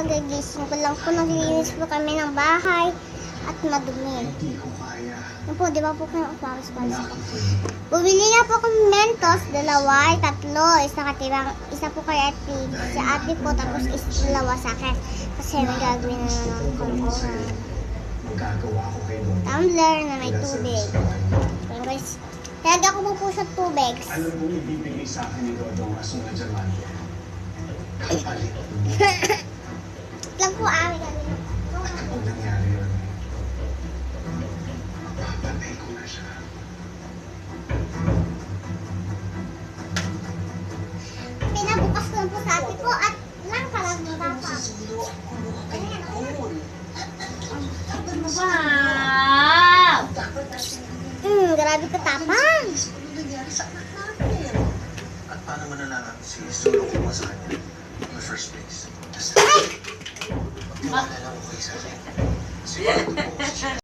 kagagising ko lang po, naglilinis po kami ng bahay at madumi. Yan po, di ba po kayo upawas-pawas po. Bumili na po kami Mentos, 2, 3, isa po kay ate, si ate po, tapos 2 sa akin. Kasi may gagawin na naman ko. Tumbler na may tubig. Ayan guys, talaga ko po sa tubig. Alam mo, ibibigay sa akin ni Dodong aso na diamante. Kapalit. Lang po may gagawin. At kapag nangyari yun, mapapatay ko na siya. Pinabukas ko lang po sa ate ko at lang palang matapa. Wow! Grabe ka tapang. Ano nangyari sa anak natin? At paano manalaman si Solo kung sa kanya in the first place? Just, pagkawala lang ko isa. Siguro ko po siya.